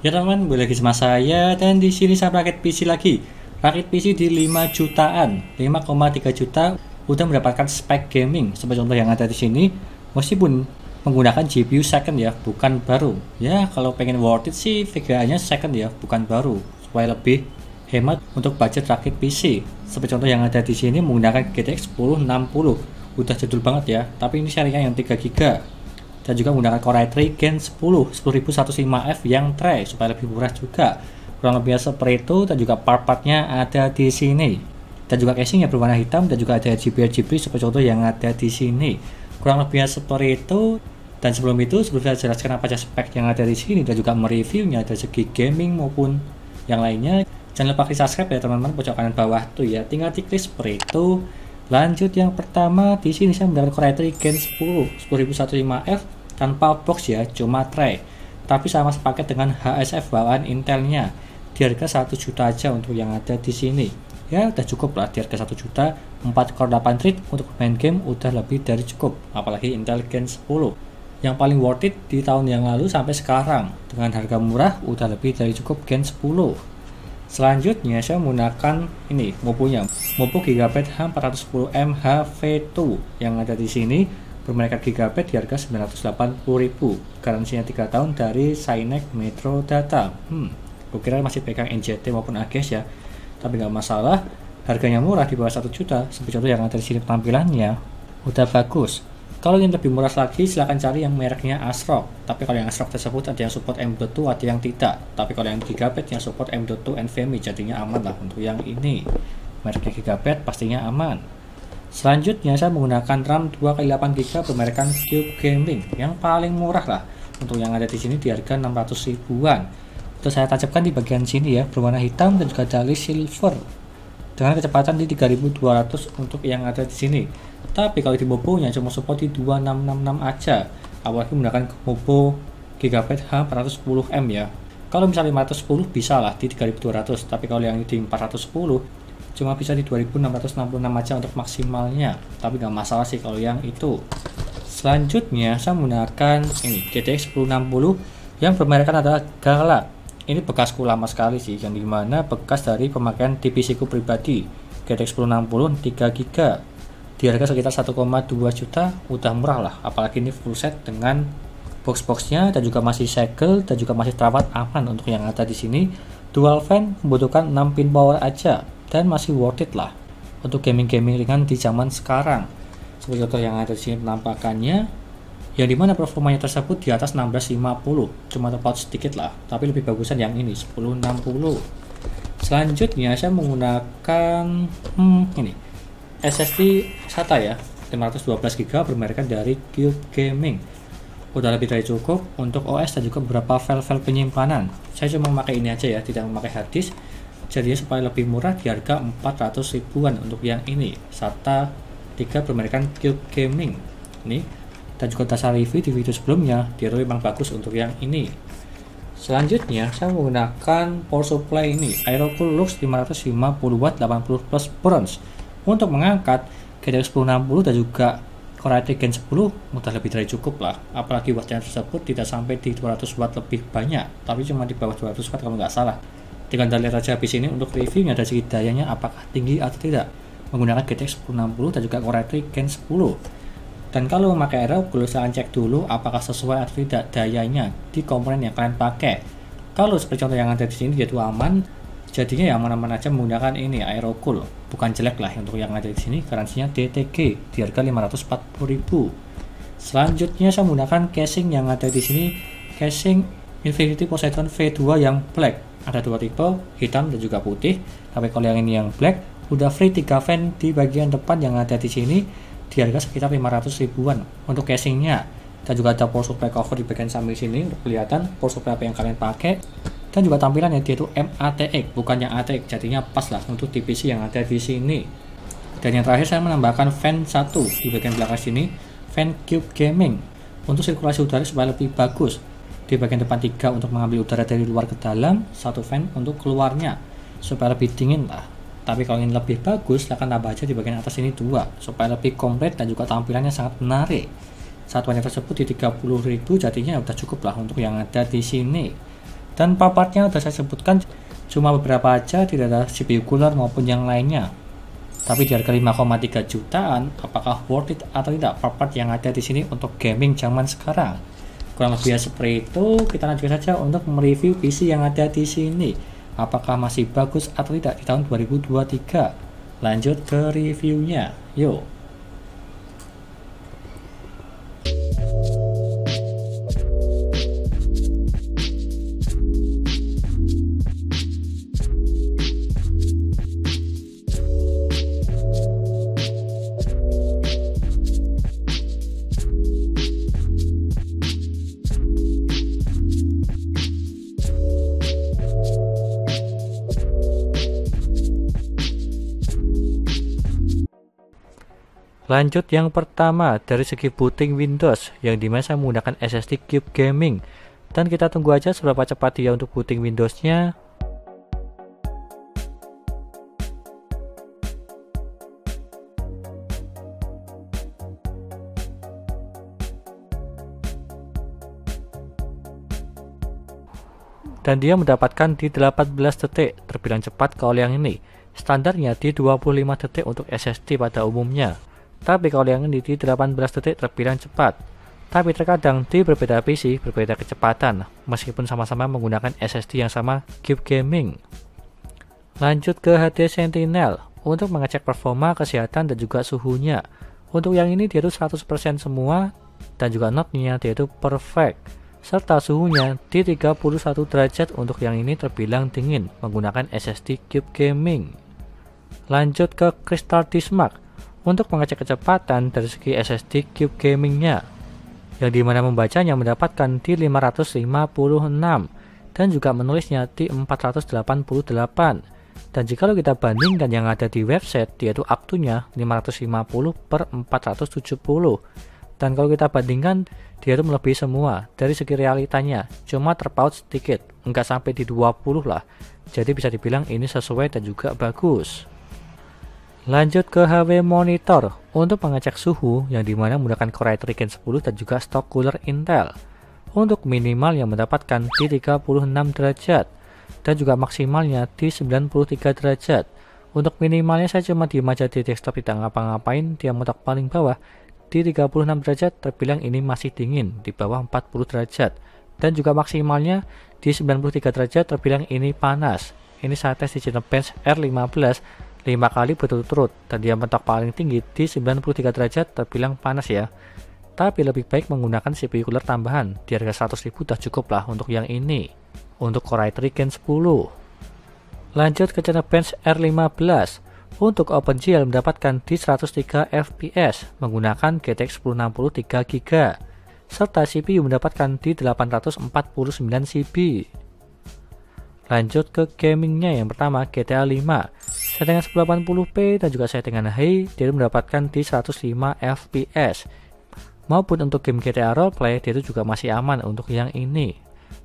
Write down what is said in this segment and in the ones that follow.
Ya teman, boleh lagi sama saya dan di sini saya rakit PC lagi. Rakit PC di 5 jutaan, 5,3 juta udah mendapatkan spek gaming. Seperti contoh yang ada di sini, meskipun menggunakan GPU second ya, bukan baru. Ya, kalau pengen worth it sih VGA-nya second ya, bukan baru. Supaya lebih hemat untuk budget rakit PC. Seperti contoh yang ada di sini menggunakan GTX 1060. Udah jadul banget ya, tapi ini serinya yang 3 GB. Dan juga menggunakan Core i3 Gen 10105F yang tray supaya lebih murah juga. Kurang lebih seperti itu, dan juga part-partnya ada di sini. Dan juga casingnya berwarna hitam dan juga ada RGB seperti contoh yang ada di sini. Kurang lebih seperti itu. Dan sebelum saya jelaskan apa saja spek yang ada di sini dan juga mereviewnya dari segi gaming maupun yang lainnya. Jangan lupa klik subscribe ya teman-teman, pojok kanan bawah tuh ya. Tinggal diklik seperti itu. Lanjut yang pertama, di sini saya menggunakan Core i3 Gen 10105F tanpa box ya, cuma tray. Tapi sama sepaket dengan HSF bawaan Intelnya. Di harga 1 juta aja untuk yang ada di sini. Ya, udah cukup lah di harga 1 juta. 4 core 8 thread untuk main game udah lebih dari cukup. Apalagi Intel Gen 10. Yang paling worth it di tahun yang lalu sampai sekarang. Dengan harga murah udah lebih dari cukup Gen 10. Selanjutnya saya menggunakan ini MOPU-nya, MOPU Gigabyte H410M HV2 yang ada di sini bermerek Gigabyte di harga 980.000. Garansinya 3 tahun dari Cynec Metro Data. Kukira masih pegang NJT maupun AGES ya, tapi nggak masalah. Harganya murah di bawah 1 juta. Seperti contoh yang ada di sini tampilannya udah bagus. Kalau ingin lebih murah lagi, silahkan cari yang mereknya ASRock. Tapi kalau yang ASRock tersebut ada yang support M.2, ada yang tidak. Tapi kalau yang Gigabyte yang support M.2 NVMe, jadinya aman lah untuk yang ini. Mereknya Gigabyte pastinya aman. Selanjutnya saya menggunakan RAM 2x8GB bermerekan Cube Gaming yang paling murah lah. Untuk yang ada di sini di harga 600 ribuan. Itu saya tancapkan di bagian sini ya, berwarna hitam dan juga dali silver. Dengan kecepatan di 3200 untuk yang ada di sini. Tapi kalau di MOPU-nya cuma support di 2666 aja. Apalagi menggunakan MOPU Gigabyte H410M ya. Kalau misalnya 510 bisa lah di 3200, tapi kalau yang di 410 cuma bisa di 2666 aja untuk maksimalnya. Tapi nggak masalah sih kalau yang itu. Selanjutnya saya menggunakan ini GTX 1060 yang bermerekkan adalah Galak. Ini bekasku lama sekali sih, yang dimana bekas dari pemakaian di PC ku pribadi. GTX 1060 3GB di harga sekitar 1,2 juta, udah murah lah. Apalagi ini full set dengan box-boxnya dan juga masih segel dan juga masih terawat aman untuk yang ada di sini. Dual fan membutuhkan 6 pin power aja dan masih worth it lah untuk gaming-gaming ringan di zaman sekarang. Seperti contoh yang ada di sini penampakannya, yang dimana performanya tersebut di atas 1650, cuma terpaut sedikit lah, tapi lebih bagusan yang ini 1060. Selanjutnya saya menggunakan ini SSD SATA ya, 512GB bermerekkan dari Cube Gaming. Udah lebih dari cukup untuk OS dan juga beberapa file-file penyimpanan. Saya cuma memakai ini aja ya, tidak memakai harddisk. Jadi supaya lebih murah di harga 400 ribuan untuk yang ini, SATA 3 bermerekkan Cube Gaming. Ini dan juga dasar review di video sebelumnya, dia memang bagus untuk yang ini. Selanjutnya saya menggunakan power supply ini Aerocool Lux 550W 80+ bronze untuk mengangkat GTX 1060 dan juga Core i3 Gen 10 udah lebih dari cukup lah. Apalagi wattnya tersebut tidak sampai di 200W lebih banyak, tapi cuma di bawah 200W kalau nggak salah. Tinggal kita lihat aja habis ini untuk reviewnya dari segi dayanya apakah tinggi atau tidak menggunakan GTX 1060 dan juga Core i3 Gen 10. Dan kalau memakai Aerocool, silahkan cek dulu apakah sesuai atau tidak dayanya di komponen yang kalian pakai. Kalau seperti contoh yang ada di sini dia tuh aman, jadinya ya aman-aman aja menggunakan ini Aerocool. Bukan jelek lah untuk yang ada di sini, garansinya DTG di harga 540.000. Selanjutnya saya menggunakan casing yang ada di sini, casing Infinity Poseidon V2 yang black. Ada dua tipe, hitam dan juga putih. Tapi kalau yang ini yang black, udah free 3 fan di bagian depan yang ada di sini di harga sekitar 500 ribuan untuk casingnya. Dan juga ada power supply cover di bagian samping sini untuk kelihatan power supply apa yang kalian pakai. Dan juga tampilannya dia itu MATX bukan yang ATX, jadinya pas lah untuk TPC yang ada di sini. Dan yang terakhir saya menambahkan fan 1 di bagian belakang sini, fan Cube Gaming untuk sirkulasi udara supaya lebih bagus. Di bagian depan 3 untuk mengambil udara dari luar ke dalam, 1 fan untuk keluarnya supaya lebih dingin lah. Tapi kalau ingin lebih bagus, silahkan tambah aja di bagian atas ini 2 supaya lebih komplit dan juga tampilannya sangat menarik. Satuannya tersebut di 30.000, jadinya udah cukup lah untuk yang ada di sini. Dan part-partnya udah saya sebutkan cuma beberapa aja, tidak ada CPU cooler maupun yang lainnya. Tapi di harga 5,3 jutaan, apakah worth it atau tidak part-part yang ada di sini untuk gaming zaman sekarang? Kurang lebih seperti itu. Kita lanjutkan saja untuk mereview PC yang ada di sini. Apakah masih bagus atau tidak di tahun 2023? Lanjut ke reviewnya, yuk. Lanjut yang pertama dari segi booting Windows, yang dimana saya menggunakan SSD Cube Gaming, dan kita tunggu aja seberapa cepat dia untuk booting Windowsnya. Dan dia mendapatkan di 18 detik, terbilang cepat kalau yang ini. Standarnya di 25 detik untuk SSD pada umumnya. Tapi kalau yang ini di 18 detik terbilang cepat. Tapi terkadang di berbeda PC berbeda kecepatan, meskipun sama-sama menggunakan SSD yang sama Cube Gaming. Lanjut ke HD Sentinel untuk mengecek performa, kesehatan, dan juga suhunya. Untuk yang ini dia itu 100% semua, dan juga notnya dia itu perfect. Serta suhunya di 31 derajat untuk yang ini terbilang dingin menggunakan SSD Cube Gaming. Lanjut ke Crystal Disk Mark untuk mengecek kecepatan dari segi SSD Cube Gamingnya, yang dimana membacanya mendapatkan di 556 dan juga menulisnya di 488. Dan jika kita bandingkan yang ada di website, yaitu aktunya 550/470. Dan kalau kita bandingkan, dia itu melebihi semua dari segi realitanya, cuma terpaut sedikit, nggak sampai di 20 lah. Jadi bisa dibilang ini sesuai dan juga bagus. Lanjut ke HP monitor untuk mengecek suhu, yang dimana menggunakan Core i3 Gen 10 dan juga stock cooler Intel. Untuk minimal yang mendapatkan di 36 derajat dan juga maksimalnya di 93 derajat. Untuk minimalnya saya cuma diem aja di desktop, tidak ngapa-ngapain. Dia mentok paling bawah di 36 derajat terbilang ini masih dingin, di bawah 40 derajat. Dan juga maksimalnya di 93 derajat terbilang ini panas. Ini saya tes di Geekbench R15 5 kali berturut-turut, dan dia mentok paling tinggi di 93 derajat terbilang panas ya. Tapi lebih baik menggunakan CPU cooler tambahan, di harga 100.000 udah cukup lah untuk yang ini, untuk Core i3 Gen 10. Lanjut ke Geekbench R15 untuk OpenGL mendapatkan di 103 fps menggunakan GTX 1060 3GB, serta CPU mendapatkan di 849 GB. Lanjut ke gamingnya, yang pertama GTA 5 settingan 1080p dan juga settingan high, dia mendapatkan di 105 fps. Maupun untuk game GTA Roleplay, dia itu juga masih aman untuk yang ini,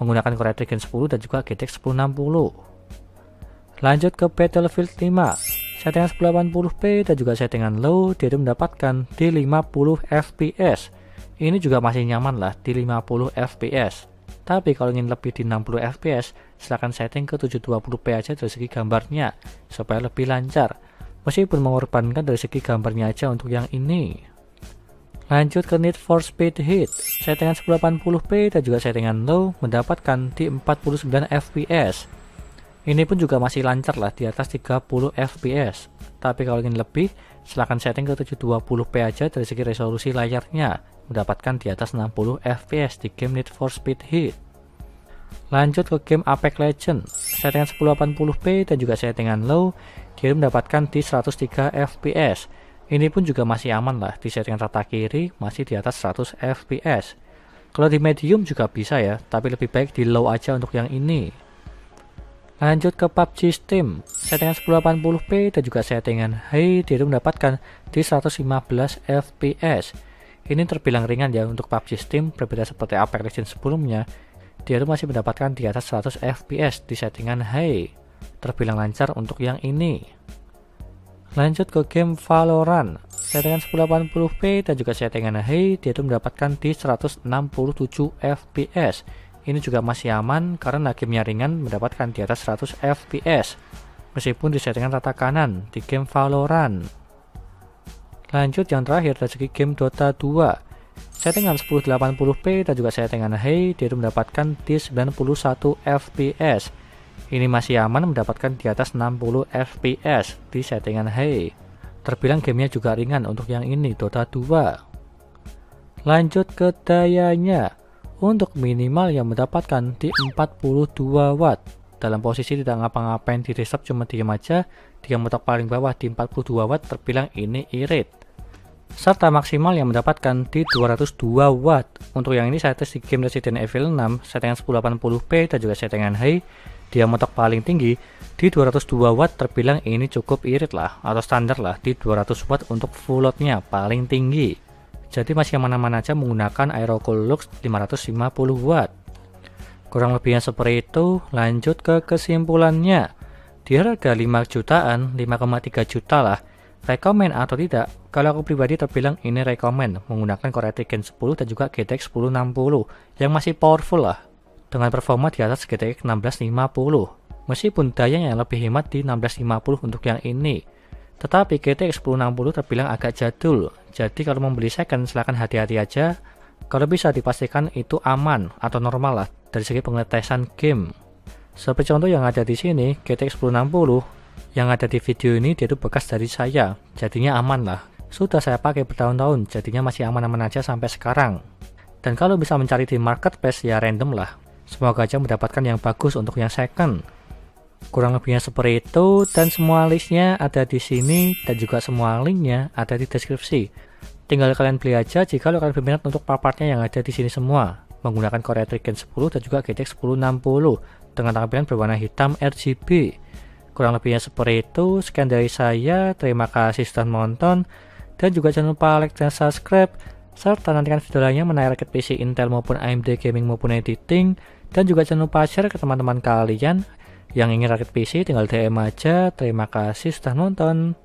menggunakan Core i3 Gen 10 dan juga GTX 1060. Lanjut ke Battlefield 5 settingan 1080p dan juga settingan low, dia itu mendapatkan di 50 fps. Ini juga masih nyaman lah di 50 fps. Tapi kalau ingin lebih di 60 fps, silahkan setting ke 720p aja dari segi gambarnya, supaya lebih lancar. Meskipun mengorbankan dari segi gambarnya aja untuk yang ini. Lanjut ke Need for Speed Heat, settingan 1080p dan juga settingan low mendapatkan di 49 fps. Ini pun juga masih lancar lah di atas 30 fps. Tapi kalau ingin lebih, silahkan setting ke 720p aja dari segi resolusi layarnya, mendapatkan di atas 60 fps di game Need for Speed Heat. Lanjut ke game Apex Legends, settingan 1080p dan juga settingan low, dia mendapatkan di 103 fps. Ini pun juga masih aman lah, di settingan rata kiri masih di atas 100 fps. Kalau di medium juga bisa ya, tapi lebih baik di low aja untuk yang ini. Lanjut ke PUBG Steam, settingan 1080p dan juga settingan high, dia mendapatkan di 115 fps. Ini terbilang ringan ya untuk PUBG Steam, berbeda seperti Apex Legends sebelumnya. Dia masih mendapatkan di atas 100 fps di settingan high, terbilang lancar untuk yang ini. Lanjut ke game Valorant, settingan 1080p dan juga settingan high, dia mendapatkan di 167 fps. ini juga masih aman karena gamenya ringan, mendapatkan di atas 100 fps meskipun di settingan rata kanan di game Valorant. Lanjut yang terakhir dari segi game Dota 2, settingan 1080p dan juga settingan high, dia mendapatkan di 91 fps. Ini masih aman, mendapatkan di atas 60 fps di settingan high. Terbilang gamenya juga ringan untuk yang ini Dota 2. Lanjut ke dayanya, untuk minimal yang mendapatkan di 42 watt. Dalam posisi tidak ngapa-ngapain di desktop, cuma diam aja, dia mentok paling bawah di 42 watt, terbilang ini irit. Serta maksimal yang mendapatkan di 202 watt. Untuk yang ini saya tes di game Resident Evil 6, settingan 1080p dan juga settingan high, dia mentok paling tinggi di 202 watt, terbilang ini cukup irit lah, atau standar lah di 200 watt untuk full loadnya paling tinggi. Jadi masih aman-aman aja menggunakan Aerocool Lux 550 watt. Kurang lebihnya seperti itu. Lanjut ke kesimpulannya, di harga 5 jutaan, 5,3 juta lah, rekomen atau tidak? Kalau aku pribadi terbilang ini rekomen menggunakan Core i3 Gen 10 dan juga GTX 1060 yang masih powerful lah, dengan performa di atas GTX 1650, meskipun dayanya yang lebih hemat di 1650 untuk yang ini. Tetapi GTX 1060 terbilang agak jadul, jadi kalau membeli second silahkan hati-hati aja. Kalau bisa dipastikan itu aman atau normal lah dari segi pengetesan game. Seperti contoh yang ada di sini, GTX 1060 yang ada di video ini dia itu bekas dari saya, jadinya aman lah. Sudah saya pakai bertahun-tahun, jadinya masih aman-aman aja sampai sekarang. Dan kalau bisa mencari di marketplace ya random lah. Semoga aja mendapatkan yang bagus untuk yang second. Kurang lebihnya seperti itu, dan semua listnya ada di sini dan juga semua linknya ada di deskripsi. Tinggal kalian beli aja jika kalian berminat untuk part-partnya yang ada di sini semua, menggunakan Core i3 Gen 10 dan juga GTX 1060 dengan tampilan berwarna hitam RGB. Kurang lebihnya seperti itu. Sekian dari saya, terima kasih sudah menonton, dan juga jangan lupa like dan subscribe, serta nantikan video lainnya mengenai rakit PC Intel maupun AMD gaming maupun editing. Dan juga jangan lupa share ke teman-teman kalian yang ingin rakit PC, tinggal DM aja. Terima kasih sudah nonton.